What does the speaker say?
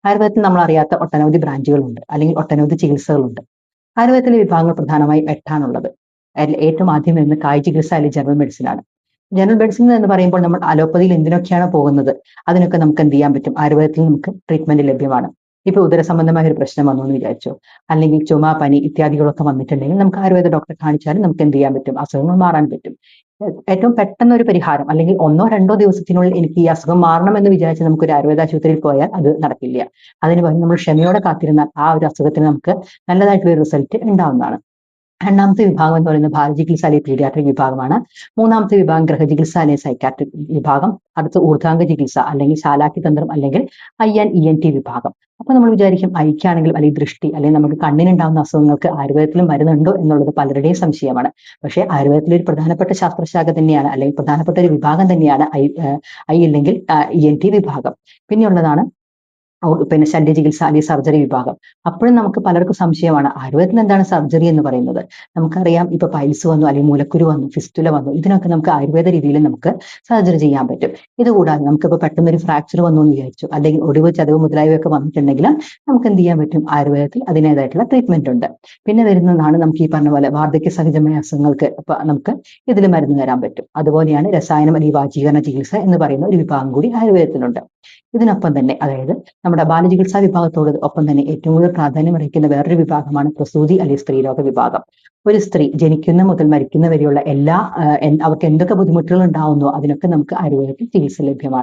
ആയുർവേദത്തിൽ നമ്മൾ അറിയാത്ത ഒട്ടനവധി ബ്രാഞ്ചുകളുണ്ട്, അല്ലെങ്കിൽ ഒട്ടനവധി ചികിത്സകളുണ്ട്. ആയുർവേദത്തിലെ വിഭാഗങ്ങൾ പ്രധാനമായും 8 അതിൽ ഏറ്റവും ആദ്യം വരുന്ന കായ ചികിത്സ അല്ലെങ്കിൽ ജനറൽ മെഡിസിൻ ആണ്. ജനറൽ മെഡിസിൻ എന്ന് പറയുമ്പോൾ നമ്മൾ അലോപ്പതിയിൽ എന്തിനൊക്കെയാണ് പോകുന്നത്, അതിനൊക്കെ നമുക്ക് എന്ത് ചെയ്യാൻ പറ്റും, ആയുർവേദത്തിൽ നമുക്ക് ട്രീറ്റ്മെന്റ് ലഭ്യമാണ്. ഇപ്പൊ ഉദര സംബന്ധമായ ഒരു പ്രശ്നം വന്നു എന്ന് വിചാരിച്ചു, അല്ലെങ്കിൽ ചുമ, പനി ഇത്യാദികളൊക്കെ വന്നിട്ടുണ്ടെങ്കിൽ നമുക്ക് ആയുർവേദ ഡോക്ടറെ കാണിച്ചാലും നമുക്ക് എന്ത് ചെയ്യാൻ പറ്റും, അസുഖങ്ങൾ മാറാൻ പറ്റും. ഏറ്റവും പെട്ടെന്ന് ഒരു പരിഹാരം, അല്ലെങ്കിൽ 1-2 ദിവസത്തിനുള്ളിൽ എനിക്ക് ഈ അസുഖം മാറണം എന്ന് വിചാരിച്ച് നമുക്ക് ഒരു ആയുർവേദ ആശുപത്രിയിൽ പോയാൽ അത് നടക്കില്ല. അതിന് പകരം നമ്മൾ ക്ഷമയോടെ കാത്തിരുന്നാൽ ആ ഒരു അസുഖത്തിന് നമുക്ക് നല്ലതായിട്ടുള്ള ഒരു റിസൾട്ട് ഉണ്ടാവുന്നതാണ്. രണ്ടാമത്തെ വിഭാഗം എന്ന് പറയുന്നത് ബാലചികിത്സ അല്ലെങ്കിൽ പീഡിയാട്രിക് വിഭാഗമാണ്. മൂന്നാമത്തെ വിഭാഗം ഗൃഹചികിത്സ അല്ലെങ്കിൽ സൈക്കാട്രിക് വിഭാഗം. അടുത്ത ഊർധ്വാംഗ ചികിത്സ അല്ലെങ്കിൽ ശാലാക്കി തന്ത്രം അല്ലെങ്കിൽ INENT വിഭാഗം. അപ്പൊ നമ്മൾ വിചാരിക്കും ഐക്കാണെങ്കിലും അല്ലെങ്കിൽ ദൃഷ്ടി അല്ലെങ്കിൽ നമുക്ക് കണ്ണിനുണ്ടാകുന്ന അസുഖങ്ങൾക്ക് ആയുർവേദത്തിലും മരുന്നുണ്ടോ എന്നുള്ളത് പലരുടെയും സംശയമാണ്. പക്ഷേ ആയുർവേദത്തിലെ ഒരു പ്രധാനപ്പെട്ട ശാസ്ത്രശാഖ തന്നെയാണ്, അല്ലെങ്കിൽ പ്രധാനപ്പെട്ട ഒരു വിഭാഗം തന്നെയാണ് ഐ അല്ലെങ്കിൽ ENT വിഭാഗം. പിന്നെയുള്ളതാണ് പിന്നെ ശല്യചികിത്സ അല്ലെങ്കിൽ സർജറി വിഭാഗം. അപ്പോഴും നമുക്ക് പലർക്കും സംശയമാണ്, ആയുർവേദത്തിൽ എന്താണ് സർജറി എന്ന് പറയുന്നത്. നമുക്കറിയാം, ഇപ്പൊ പൈൽസ് വന്നു, അല്ലെങ്കിൽ മൂലക്കുരു വന്നു, ഫിസ്റ്റുല വന്നു, ഇതിനൊക്കെ നമുക്ക് ആയുർവേദ രീതിയിൽ നമുക്ക് സർജറി ചെയ്യാൻ പറ്റും. ഇതുകൂടാതെ നമുക്കിപ്പോൾ പെട്ടെന്ന് ഒരു ഫ്രാക്ചർ വന്നു എന്ന് വിചാരിച്ചു, അല്ലെങ്കിൽ ഒടിവ്, ചതവ് മുതലായവയൊക്കെ വന്നിട്ടുണ്ടെങ്കിൽ നമുക്ക് എന്ത് ചെയ്യാൻ പറ്റും, ആയുർവേദത്തിൽ അതിനേതായിട്ടുള്ള ട്രീറ്റ്മെന്റ് ഉണ്ട്. പിന്നെ വരുന്നതാണ് നമുക്ക് ഈ പറഞ്ഞ പോലെ വാർദ്ധക്യ സഹജമായ അസുഖങ്ങൾക്ക് നമുക്ക് ഇതിൽ മരുന്ന് തരാൻ പറ്റും. അതുപോലെയാണ് രസായനം അല്ലെങ്കിൽ വാചീകരണ ചികിത്സ എന്ന് പറയുന്ന ഒരു വിഭാഗം കൂടി ആയുർവേദത്തിലുണ്ട്. ഇതിനൊപ്പം തന്നെ, അതായത് നമ്മുടെ ബാലചികിത്സാ വിഭാഗത്തോട് ഒപ്പം തന്നെ ഏറ്റവും കൂടുതൽ പ്രാധാന്യം അർഹിക്കുന്ന വേറൊരു വിഭാഗമാണ് പ്രസൂതി അല്ലെങ്കിൽ സ്ത്രീരോഗ വിഭാഗം. ഒരു സ്ത്രീ ജനിക്കുന്ന മുതൽ മരിക്കുന്ന വരെയുള്ള എല്ലാ അവർക്ക് എന്തൊക്കെ ബുദ്ധിമുട്ടുകൾ ഉണ്ടാവുന്നോ അതിനൊക്കെ നമുക്ക് ആയുർവേദത്തിൽ ചികിത്സ ലഭ്യമാണ്.